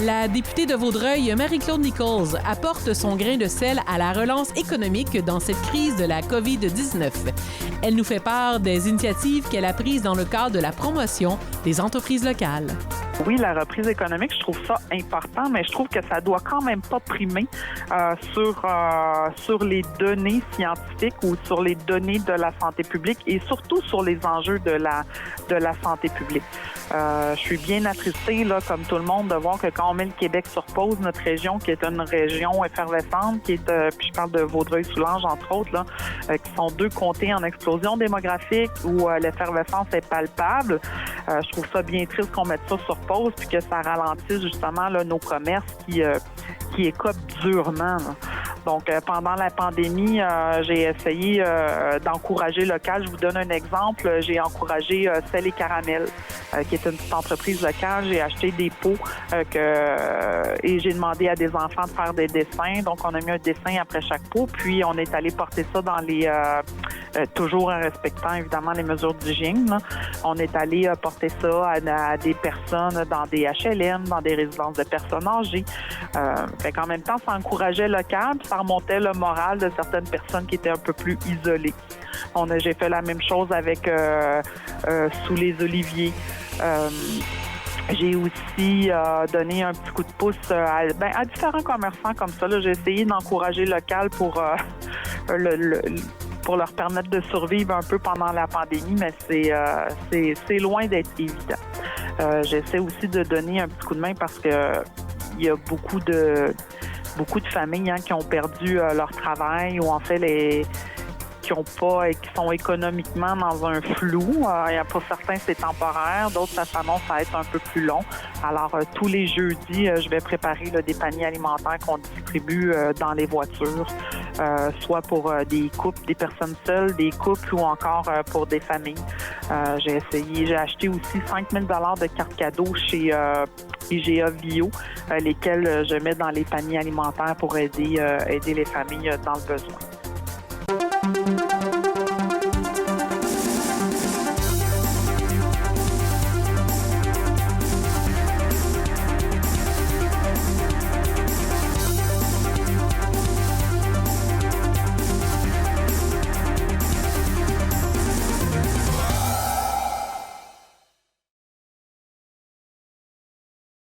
La députée de Vaudreuil, Marie-Claude Nichols, apporte son grain de sel à la relance économique dans cette crise de la COVID-19. Elle nous fait part des initiatives qu'elle a prises dans le cadre de la promotion des entreprises locales. Oui, la reprise économique, je trouve ça important, mais je trouve que ça doit quand même pas primer sur les données scientifiques ou sur les données de la santé publique et surtout sur les enjeux de la santé publique. Je suis bien attristée, là, comme tout le monde, de voir que quand on met le Québec sur pause, notre région, qui est une région effervescente, qui est, puis je parle de Vaudreuil-Soulanges, entre autres, là, qui sont deux comtés en explosion démographique où l'effervescence est palpable. Je trouve ça bien triste qu'on mette ça sur pause puis que ça ralentisse justement là, nos commerces qui écopent durement. Là. Donc, pendant la pandémie, j'ai essayé d'encourager local. Je vous donne un exemple. J'ai encouragé Sel et Caramel, qui est une petite entreprise locale. J'ai acheté des pots et j'ai demandé à des enfants de faire des dessins. Donc, on a mis un dessin après chaque pot. Puis, on est allé porter ça dans les... toujours en respectant, évidemment, les mesures d'hygiène. Là. On est allé porter ça à des personnes dans des HLM, dans des résidences de personnes âgées. Fait qu'en même temps, ça encourageait local, puis ça remontait le moral de certaines personnes qui étaient un peu plus isolées. J'ai fait la même chose avec Sous les Oliviers. J'ai aussi donné un petit coup de pouce à différents commerçants comme ça. Là. J'ai essayé d'encourager local pour leur permettre de survivre un peu pendant la pandémie, mais c'est loin d'être évident. J'essaie aussi de donner un petit coup de main parce que il y a beaucoup de familles qui ont perdu leur travail ou en fait qui sont économiquement dans un flou. Pour certains, c'est temporaire. D'autres, ça s'annonce à être un peu plus long. Alors, tous les jeudis, je vais préparer des paniers alimentaires qu'on distribue dans les voitures, soit pour des couples, des personnes seules, des couples ou encore pour des familles. J'ai acheté aussi 5 000 $ de cartes cadeaux chez IGA Bio, lesquelles je mets dans les paniers alimentaires pour aider les familles dans le besoin.